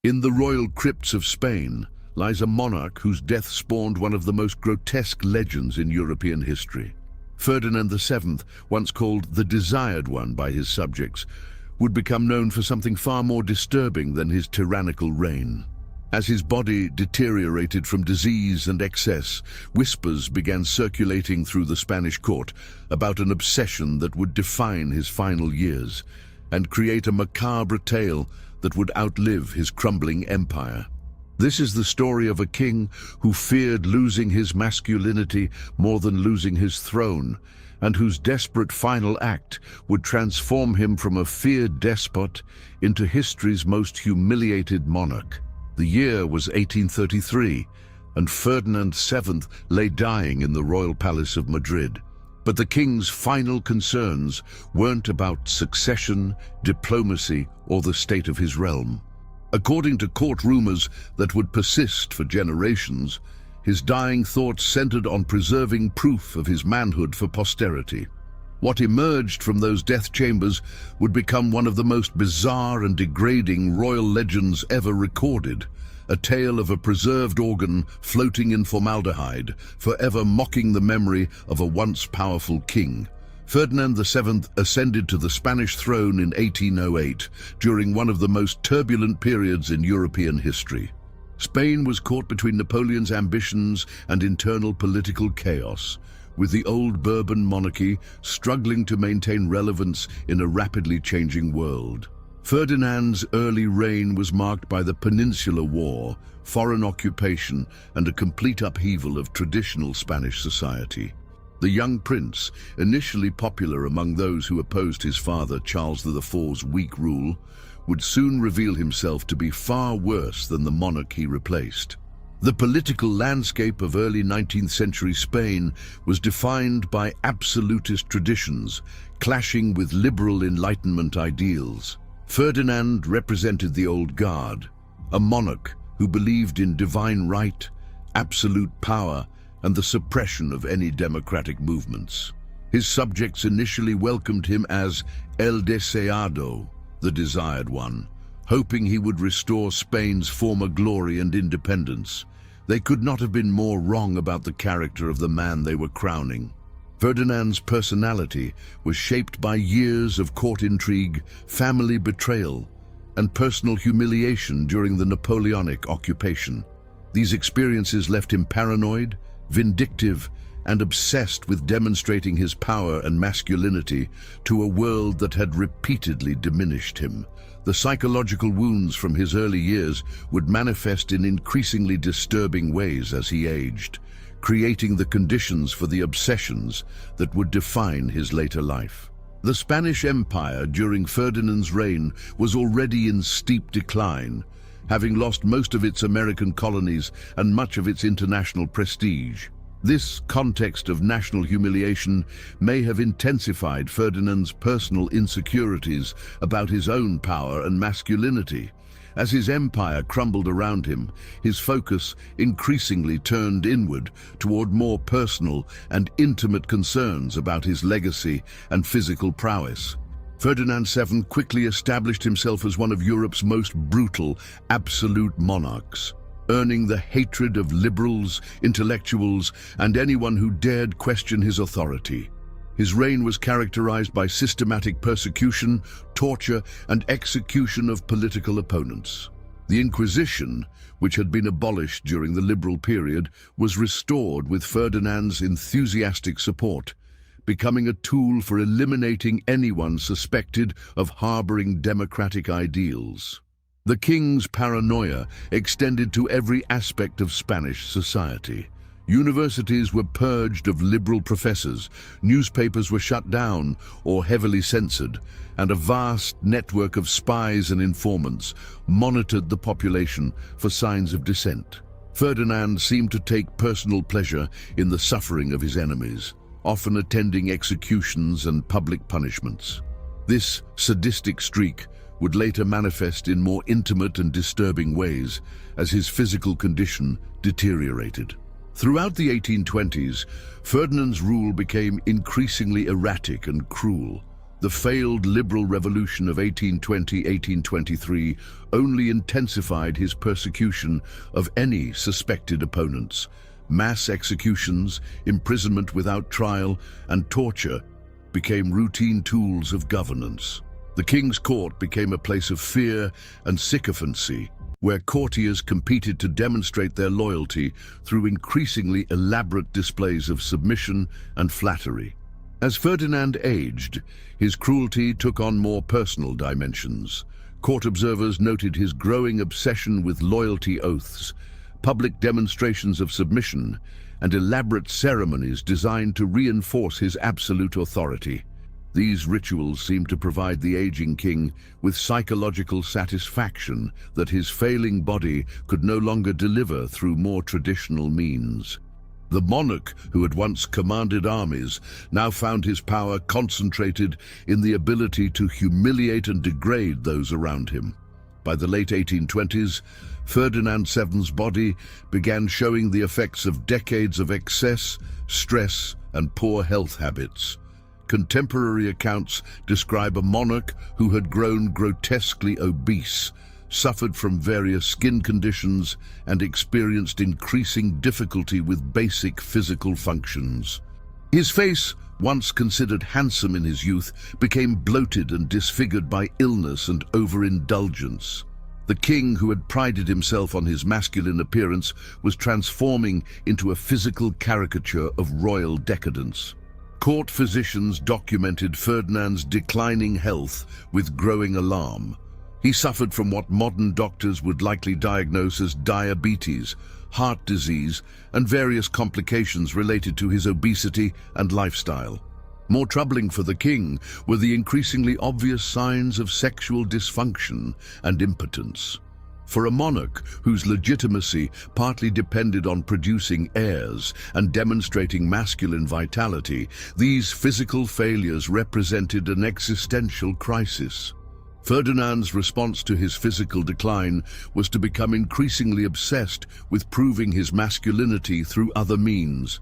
In the royal crypts of Spain lies a monarch whose death spawned one of the most grotesque legends in European history. Ferdinand VII, once called the Desired One by his subjects, would become known for something far more disturbing than his tyrannical reign. As his body deteriorated from disease and excess, whispers began circulating through the Spanish court about an obsession that would define his final years and create a macabre tale that would outlive his crumbling empire. This is the story of a king who feared losing his masculinity more than losing his throne, and whose desperate final act would transform him from a feared despot into history's most humiliated monarch. The year was 1833, and Ferdinand VII lay dying in the royal palace of Madrid. But the king's final concerns weren't about succession, diplomacy, or the state of his realm. According to court rumors that would persist for generations, his dying thoughts centered on preserving proof of his manhood for posterity. What emerged from those death chambers would become one of the most bizarre and degrading royal legends ever recorded, a tale of a preserved organ floating in formaldehyde, forever mocking the memory of a once powerful king. Ferdinand VII ascended to the Spanish throne in 1808 during one of the most turbulent periods in European history. Spain was caught between Napoleon's ambitions and internal political chaos, with the old Bourbon monarchy struggling to maintain relevance in a rapidly changing world. Ferdinand's early reign was marked by the Peninsular War, foreign occupation, and a complete upheaval of traditional Spanish society. The young prince, initially popular among those who opposed his father Charles IV's weak rule, would soon reveal himself to be far worse than the monarch he replaced. The political landscape of early 19th century Spain was defined by absolutist traditions, clashing with liberal Enlightenment ideals. Ferdinand represented the old guard, a monarch who believed in divine right, absolute power, and the suppression of any democratic movements. His subjects initially welcomed him as El Deseado, the Desired One, hoping he would restore Spain's former glory and independence. They could not have been more wrong about the character of the man they were crowning. Ferdinand's personality was shaped by years of court intrigue, family betrayal, and personal humiliation during the Napoleonic occupation. These experiences left him paranoid, vindictive, and obsessed with demonstrating his power and masculinity to a world that had repeatedly diminished him. The psychological wounds from his early years would manifest in increasingly disturbing ways as he aged, creating the conditions for the obsessions that would define his later life. The Spanish Empire during Ferdinand's reign was already in steep decline, having lost most of its American colonies and much of its international prestige. This context of national humiliation may have intensified Ferdinand's personal insecurities about his own power and masculinity. As his empire crumbled around him, his focus increasingly turned inward toward more personal and intimate concerns about his legacy and physical prowess. Ferdinand VII quickly established himself as one of Europe's most brutal, absolute monarchs, earning the hatred of liberals, intellectuals, and anyone who dared question his authority. His reign was characterized by systematic persecution, torture, and execution of political opponents. The Inquisition, which had been abolished during the liberal period, was restored with Ferdinand's enthusiastic support, becoming a tool for eliminating anyone suspected of harboring democratic ideals. The king's paranoia extended to every aspect of Spanish society. Universities were purged of liberal professors, newspapers were shut down or heavily censored, and a vast network of spies and informants monitored the population for signs of dissent. Ferdinand seemed to take personal pleasure in the suffering of his enemies, often attending executions and public punishments. This sadistic streak would later manifest in more intimate and disturbing ways as his physical condition deteriorated. Throughout the 1820s, Ferdinand's rule became increasingly erratic and cruel. The The failed liberal revolution of 1820-1823 only intensified his persecution of any suspected opponents. Mass executions, imprisonment without trial, and torture became routine tools of governance. The king's court became a place of fear and sycophancy, where courtiers competed to demonstrate their loyalty through increasingly elaborate displays of submission and flattery. As Ferdinand aged, his cruelty took on more personal dimensions. Court observers noted his growing obsession with loyalty oaths, public demonstrations of submission, and elaborate ceremonies designed to reinforce his absolute authority. These rituals seemed to provide the aging king with psychological satisfaction that his failing body could no longer deliver through more traditional means. The monarch, who had once commanded armies, now found his power concentrated in the ability to humiliate and degrade those around him. By the late 1820s, Ferdinand VII's body began showing the effects of decades of excess, stress, and poor health habits. Contemporary accounts describe a monarch who had grown grotesquely obese, suffered from various skin conditions, and experienced increasing difficulty with basic physical functions. His face, once considered handsome in his youth, became bloated and disfigured by illness and overindulgence. The king, who had prided himself on his masculine appearance, was transforming into a physical caricature of royal decadence. Court physicians documented Ferdinand's declining health with growing alarm. He suffered from what modern doctors would likely diagnose as diabetes, heart disease, and various complications related to his obesity and lifestyle. More troubling for the king were the increasingly obvious signs of sexual dysfunction and impotence. For a monarch whose legitimacy partly depended on producing heirs and demonstrating masculine vitality, these physical failures represented an existential crisis. Ferdinand's response to his physical decline was to become increasingly obsessed with proving his masculinity through other means.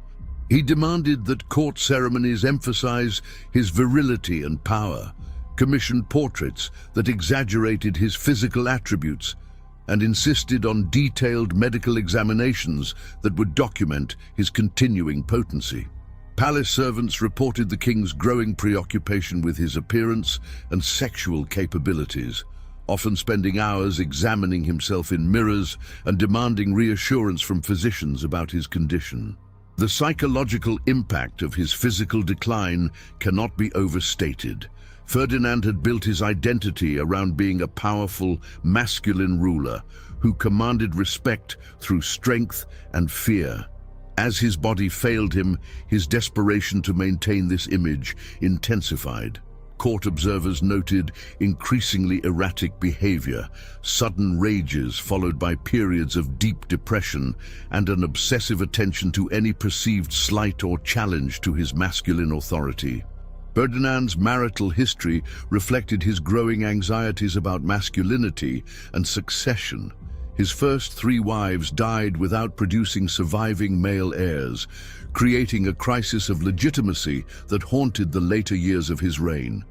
He demanded that court ceremonies emphasize his virility and power, commissioned portraits that exaggerated his physical attributes, and insisted on detailed medical examinations that would document his continuing potency. Palace servants reported the king's growing preoccupation with his appearance and sexual capabilities, often spending hours examining himself in mirrors and demanding reassurance from physicians about his condition. The psychological impact of his physical decline cannot be overstated. Ferdinand had built his identity around being a powerful, masculine ruler who commanded respect through strength and fear. As his body failed him, his desperation to maintain this image intensified. Court observers noted increasingly erratic behavior, sudden rages followed by periods of deep depression, and an obsessive attention to any perceived slight or challenge to his masculine authority. Ferdinand's marital history reflected his growing anxieties about masculinity and succession. His first 3 wives died without producing surviving male heirs, creating a crisis of legitimacy that haunted the later years of his reign.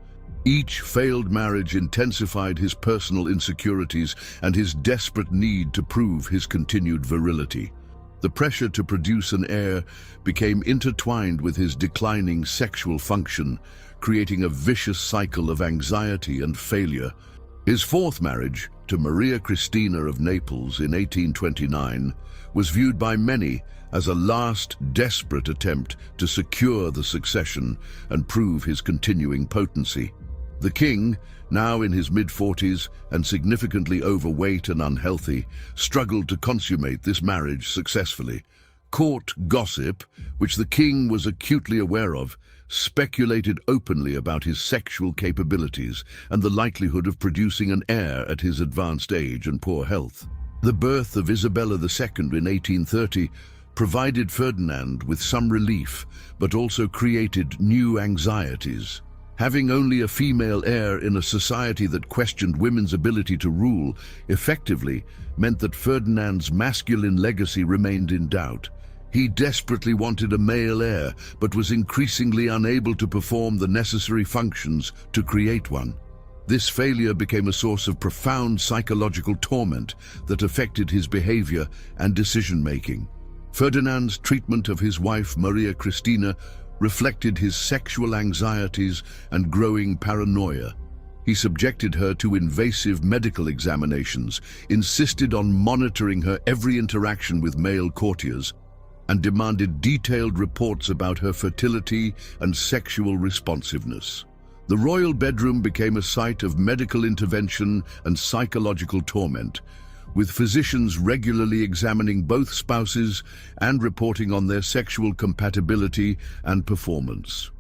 Each failed marriage intensified his personal insecurities and his desperate need to prove his continued virility. The pressure to produce an heir became intertwined with his declining sexual function, creating a vicious cycle of anxiety and failure. His 4th marriage, to Maria Cristina of Naples in 1829, was viewed by many as a last desperate attempt to secure the succession and prove his continuing potency. The king, now in his mid-40s and significantly overweight and unhealthy, struggled to consummate this marriage successfully. Court gossip, which the king was acutely aware of, speculated openly about his sexual capabilities and the likelihood of producing an heir at his advanced age and poor health. The birth of Isabella II in 1830 provided Ferdinand with some relief, but also created new anxieties. Having only a female heir in a society that questioned women's ability to rule effectively meant that Ferdinand's masculine legacy remained in doubt. He desperately wanted a male heir, but was increasingly unable to perform the necessary functions to create one. This failure became a source of profound psychological torment that affected his behavior and decision-making. Ferdinand's treatment of his wife, Maria Cristina, reflected his sexual anxieties and growing paranoia. He subjected her to invasive medical examinations, insisted on monitoring her every interaction with male courtiers, and demanded detailed reports about her fertility and sexual responsiveness. The royal bedroom became a site of medical intervention and psychological torment, with physicians regularly examining both spouses and reporting on their sexual compatibility and performance.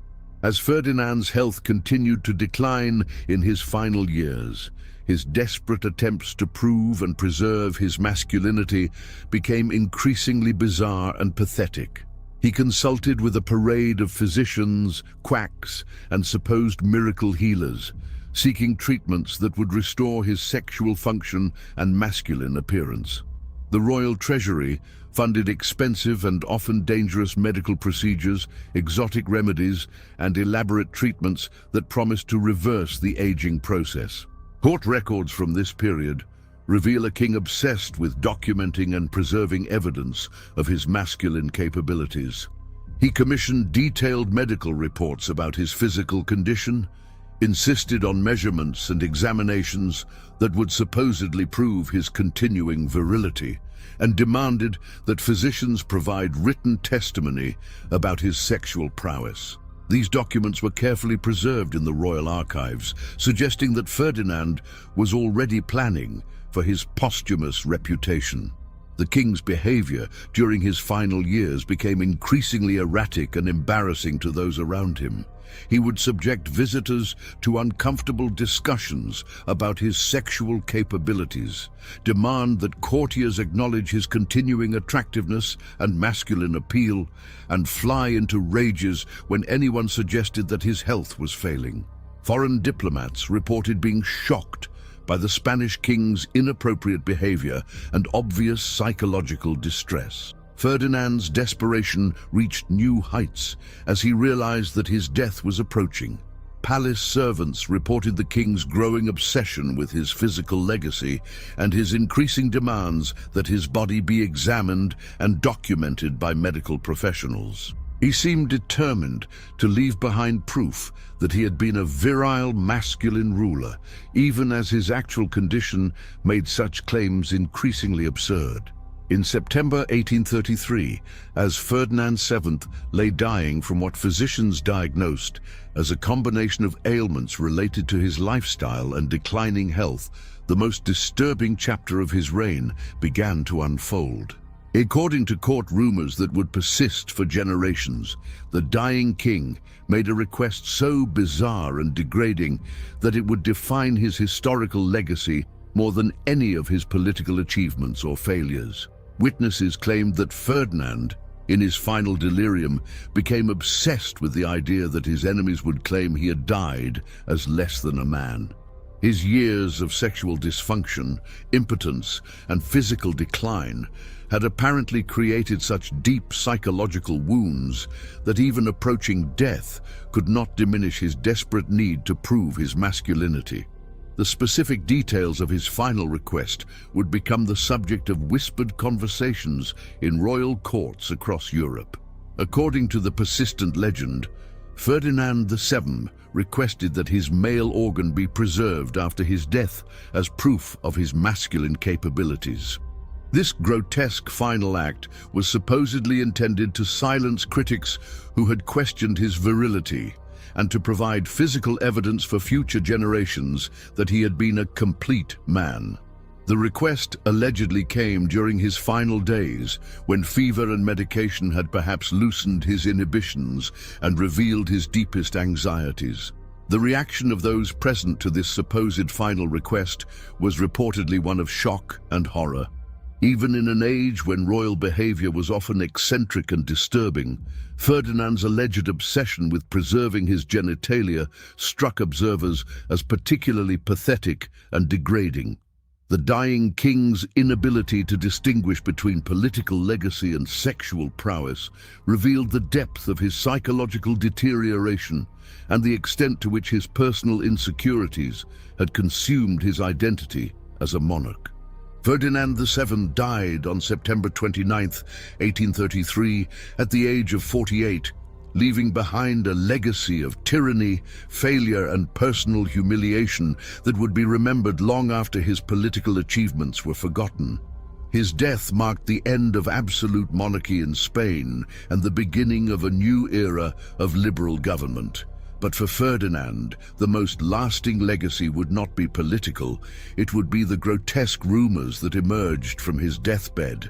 As Ferdinand's health continued to decline in his final years, his desperate attempts to prove and preserve his masculinity became increasingly bizarre and pathetic. He consulted with a parade of physicians, quacks, and supposed miracle healers, seeking treatments that would restore his sexual function and masculine appearance. The royal treasury funded expensive and often dangerous medical procedures, exotic remedies, and elaborate treatments that promised to reverse the aging process. Court records from this period reveal a king obsessed with documenting and preserving evidence of his masculine capabilities. He commissioned detailed medical reports about his physical condition, insisted on measurements and examinations that would supposedly prove his continuing virility, and demanded that physicians provide written testimony about his sexual prowess. These documents were carefully preserved in the royal archives, suggesting that Ferdinand was already planning for his posthumous reputation. The king's behavior during his final years became increasingly erratic and embarrassing to those around him. He would subject visitors to uncomfortable discussions about his sexual capabilities, demand that courtiers acknowledge his continuing attractiveness and masculine appeal, and fly into rages when anyone suggested that his health was failing. Foreign diplomats reported being shocked by the Spanish king's inappropriate behavior and obvious psychological distress. Ferdinand's desperation reached new heights as he realized that his death was approaching. Palace servants reported the king's growing obsession with his physical legacy and his increasing demands that his body be examined and documented by medical professionals. He seemed determined to leave behind proof that he had been a virile, masculine ruler, even as his actual condition made such claims increasingly absurd. In September 1833, as Ferdinand VII lay dying from what physicians diagnosed as a combination of ailments related to his lifestyle and declining health, the most disturbing chapter of his reign began to unfold. According to court rumors that would persist for generations, the dying king made a request so bizarre and degrading that it would define his historical legacy more than any of his political achievements or failures. Witnesses claimed that Ferdinand, in his final delirium, became obsessed with the idea that his enemies would claim he had died as less than a man. His years of sexual dysfunction, impotence, and physical decline had apparently created such deep psychological wounds that even approaching death could not diminish his desperate need to prove his masculinity. The specific details of his final request would become the subject of whispered conversations in royal courts across Europe. According to the persistent legend, Ferdinand VII requested that his male organ be preserved after his death as proof of his masculine capabilities. This grotesque final act was supposedly intended to silence critics who had questioned his virility and to provide physical evidence for future generations that he had been a complete man. The request allegedly came during his final days, when fever and medication had perhaps loosened his inhibitions and revealed his deepest anxieties. The reaction of those present to this supposed final request was reportedly one of shock and horror. Even in an age when royal behavior was often eccentric and disturbing, Ferdinand's alleged obsession with preserving his genitalia struck observers as particularly pathetic and degrading. The dying king's inability to distinguish between political legacy and sexual prowess revealed the depth of his psychological deterioration and the extent to which his personal insecurities had consumed his identity as a monarch. Ferdinand VII died on September 29, 1833, at the age of 48, leaving behind a legacy of tyranny, failure, and personal humiliation that would be remembered long after his political achievements were forgotten. His death marked the end of absolute monarchy in Spain and the beginning of a new era of liberal government. But for Ferdinand, the most lasting legacy would not be political, it would be the grotesque rumors that emerged from his deathbed.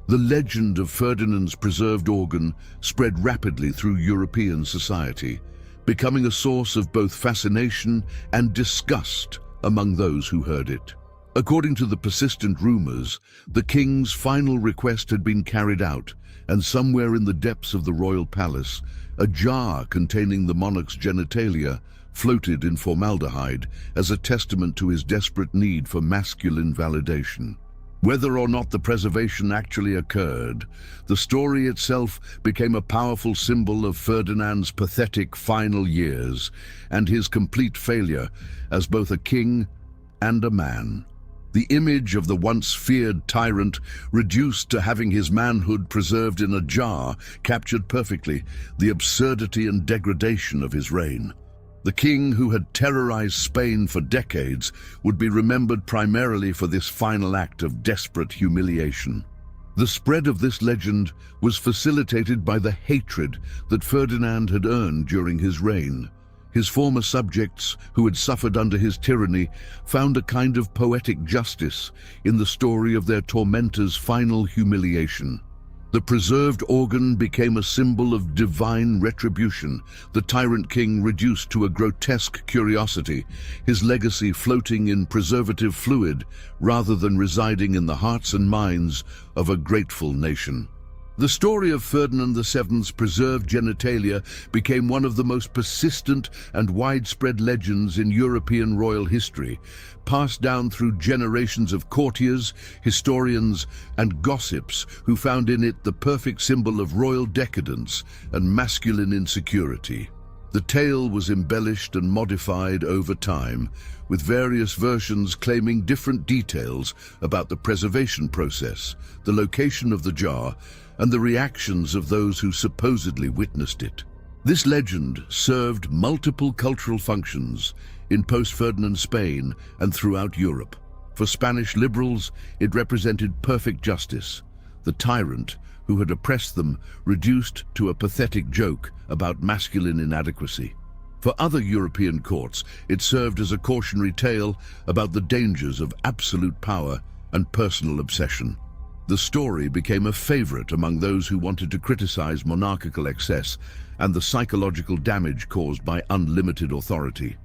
The legend of Ferdinand's preserved organ spread rapidly through European society, becoming a source of both fascination and disgust among those who heard it. According to the persistent rumors, the king's final request had been carried out, and somewhere in the depths of the royal palace, a jar containing the monarch's genitalia floated in formaldehyde as a testament to his desperate need for masculine validation. Whether or not the preservation actually occurred, the story itself became a powerful symbol of Ferdinand's pathetic final years and his complete failure as both a king and a man. The image of the once feared tyrant, reduced to having his manhood preserved in a jar, captured perfectly the absurdity and degradation of his reign. The king who had terrorized Spain for decades would be remembered primarily for this final act of desperate humiliation. The spread of this legend was facilitated by the hatred that Ferdinand had earned during his reign. His former subjects, who had suffered under his tyranny, found a kind of poetic justice in the story of their tormentor's final humiliation. The preserved organ became a symbol of divine retribution, the tyrant king reduced to a grotesque curiosity, his legacy floating in preservative fluid rather than residing in the hearts and minds of a grateful nation. The story of Ferdinand VII's preserved genitalia became one of the most persistent and widespread legends in European royal history, passed down through generations of courtiers, historians, and gossips who found in it the perfect symbol of royal decadence and masculine insecurity. The tale was embellished and modified over time, with various versions claiming different details about the preservation process, the location of the jar, and the reactions of those who supposedly witnessed it. This legend served multiple cultural functions in post-Ferdinand Spain and throughout Europe. For Spanish liberals, it represented perfect justice, the tyrant who had oppressed them reduced to a pathetic joke about masculine inadequacy. For other European courts, it served as a cautionary tale about the dangers of absolute power and personal obsession. The story became a favorite among those who wanted to criticize monarchical excess and the psychological damage caused by unlimited authority.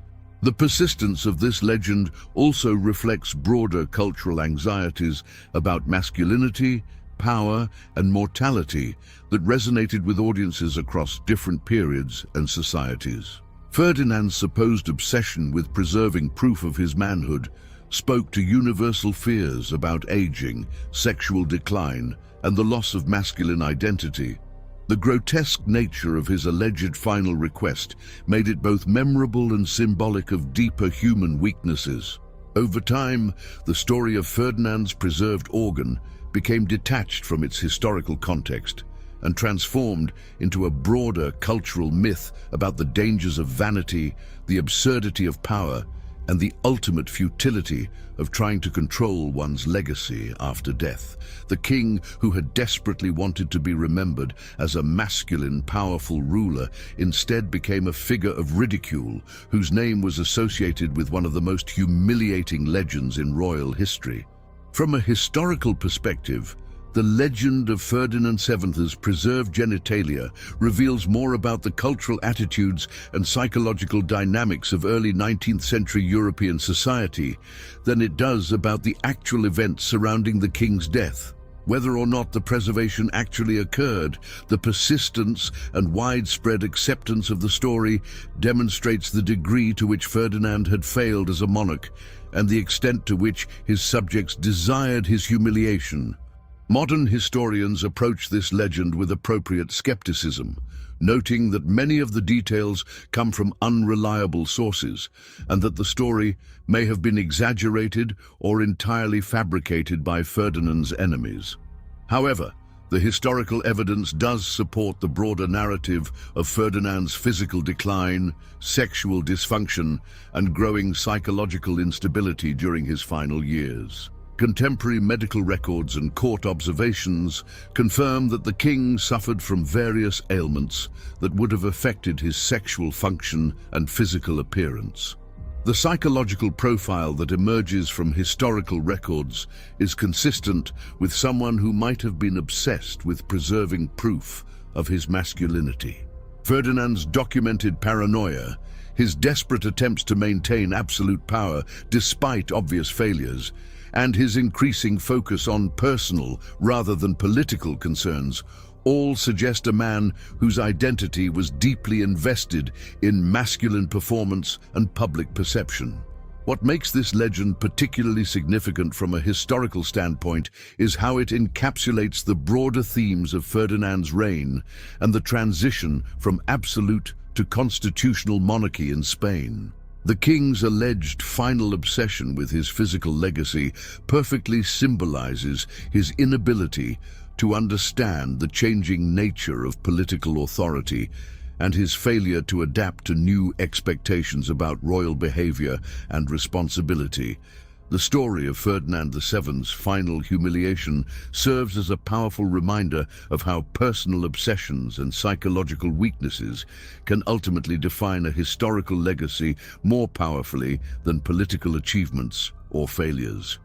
The persistence of this legend also reflects broader cultural anxieties about masculinity, power, and mortality that resonated with audiences across different periods and societies. Ferdinand's supposed obsession with preserving proof of his manhood spoke to universal fears about aging, sexual decline, and the loss of masculine identity. The grotesque nature of his alleged final request made it both memorable and symbolic of deeper human weaknesses. Over time, the story of Ferdinand's preserved organ became detached from its historical context and transformed into a broader cultural myth about the dangers of vanity, the absurdity of power, and the ultimate futility of trying to control one's legacy after death. The king, who had desperately wanted to be remembered as a masculine, powerful ruler, instead became a figure of ridicule whose name was associated with one of the most humiliating legends in royal history. From a historical perspective, the legend of Ferdinand VII's preserved genitalia reveals more about the cultural attitudes and psychological dynamics of early 19th century European society than it does about the actual events surrounding the king's death. Whether or not the preservation actually occurred, the persistence and widespread acceptance of the story demonstrates the degree to which Ferdinand had failed as a monarch and the extent to which his subjects desired his humiliation. Modern historians approach this legend with appropriate skepticism, noting that many of the details come from unreliable sources and that the story may have been exaggerated or entirely fabricated by Ferdinand's enemies. However, the historical evidence does support the broader narrative of Ferdinand's physical decline, sexual dysfunction, and growing psychological instability during his final years. Contemporary medical records and court observations confirm that the king suffered from various ailments that would have affected his sexual function and physical appearance. The psychological profile that emerges from historical records is consistent with someone who might have been obsessed with preserving proof of his masculinity. Ferdinand's documented paranoia, his desperate attempts to maintain absolute power despite obvious failures, and his increasing focus on personal rather than political concerns all suggest a man whose identity was deeply invested in masculine performance and public perception. What makes this legend particularly significant from a historical standpoint is how it encapsulates the broader themes of Ferdinand's reign and the transition from absolute to constitutional monarchy in Spain. The king's alleged final obsession with his physical legacy perfectly symbolizes his inability to understand the changing nature of political authority and his failure to adapt to new expectations about royal behavior and responsibility. The story of Ferdinand VII's final humiliation serves as a powerful reminder of how personal obsessions and psychological weaknesses can ultimately define a historical legacy more powerfully than political achievements or failures.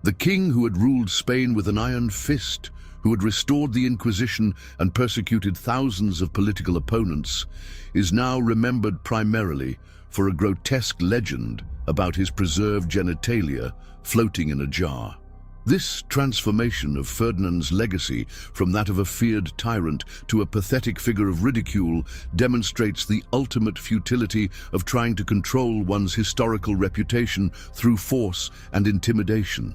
The king who had ruled Spain with an iron fist, who had restored the Inquisition and persecuted thousands of political opponents, is now remembered primarily for a grotesque legend about his preserved genitalia floating in a jar. This transformation of Ferdinand's legacy from that of a feared tyrant to a pathetic figure of ridicule demonstrates the ultimate futility of trying to control one's historical reputation through force and intimidation.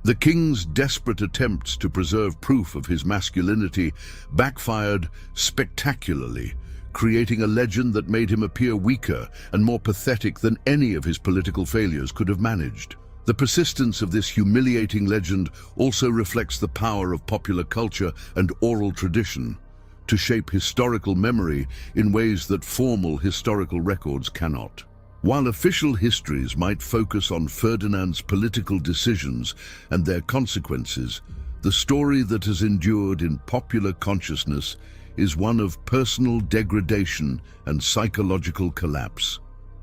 The king's desperate attempts to preserve proof of his masculinity backfired spectacularly, creating a legend that made him appear weaker and more pathetic than any of his political failures could have managed. The persistence of this humiliating legend also reflects the power of popular culture and oral tradition to shape historical memory in ways that formal historical records cannot. While official histories might focus on Ferdinand's political decisions and their consequences, the story that has endured in popular consciousness is one of personal degradation and psychological collapse.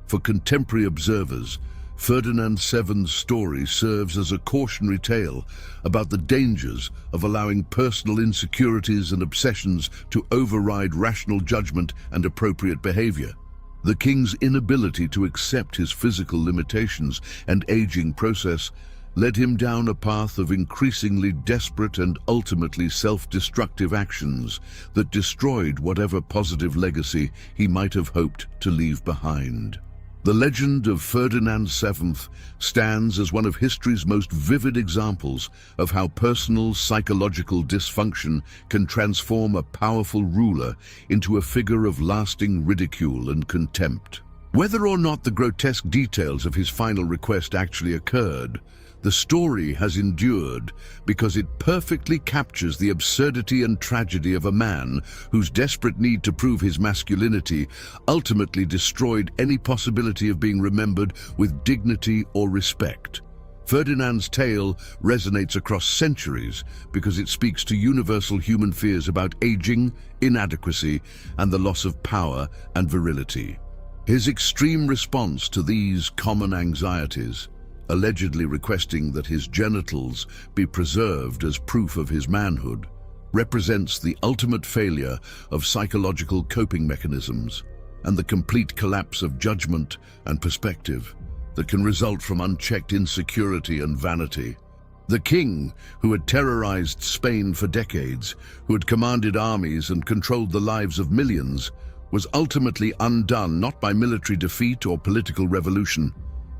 For contemporary observers, Ferdinand VII's story serves as a cautionary tale about the dangers of allowing personal insecurities and obsessions to override rational judgment and appropriate behavior. The king's inability to accept his physical limitations and aging process led him down a path of increasingly desperate and ultimately self-destructive actions that destroyed whatever positive legacy he might have hoped to leave behind. The legend of Ferdinand VII stands as one of history's most vivid examples of how personal psychological dysfunction can transform a powerful ruler into a figure of lasting ridicule and contempt. Whether or not the grotesque details of his final request actually occurred, the story has endured because it perfectly captures the absurdity and tragedy of a man whose desperate need to prove his masculinity ultimately destroyed any possibility of being remembered with dignity or respect. Ferdinand's tale resonates across centuries because it speaks to universal human fears about aging, inadequacy, and the loss of power and virility. His extreme response to these common anxieties, allegedly requesting that his genitals be preserved as proof of his manhood, represents the ultimate failure of psychological coping mechanisms and the complete collapse of judgment and perspective that can result from unchecked insecurity and vanity. The king, who had terrorized Spain for decades, who had commanded armies and controlled the lives of millions, was ultimately undone not by military defeat or political revolution,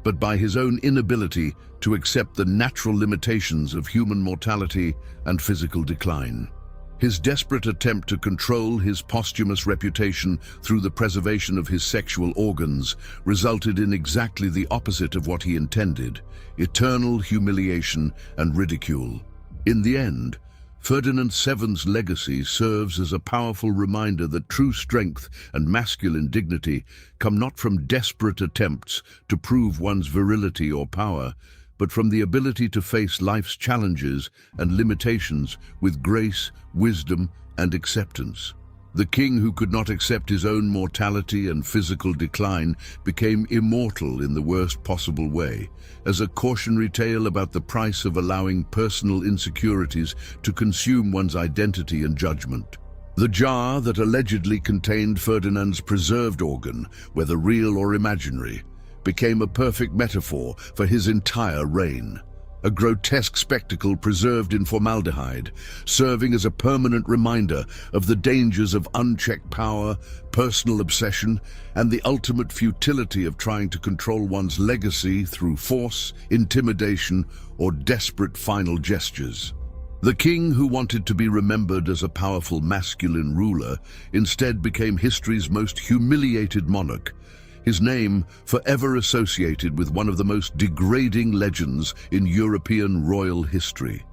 but by his own inability to accept the natural limitations of human mortality and physical decline. His desperate attempt to control his posthumous reputation through the preservation of his sexual organs resulted in exactly the opposite of what he intended: eternal humiliation and ridicule. In the end, Ferdinand VII's legacy serves as a powerful reminder that true strength and masculine dignity come not from desperate attempts to prove one's virility or power, but from the ability to face life's challenges and limitations with grace, wisdom, and acceptance. The king who could not accept his own mortality and physical decline became immortal in the worst possible way, as a cautionary tale about the price of allowing personal insecurities to consume one's identity and judgment. The jar that allegedly contained Ferdinand's preserved organ, whether real or imaginary, became a perfect metaphor for his entire reign. A grotesque spectacle preserved in formaldehyde, serving as a permanent reminder of the dangers of unchecked power, personal obsession, and the ultimate futility of trying to control one's legacy through force, intimidation, or desperate final gestures. The king, who wanted to be remembered as a powerful masculine ruler, instead became history's most humiliated monarch, his name forever associated with one of the most degrading legends in European royal history.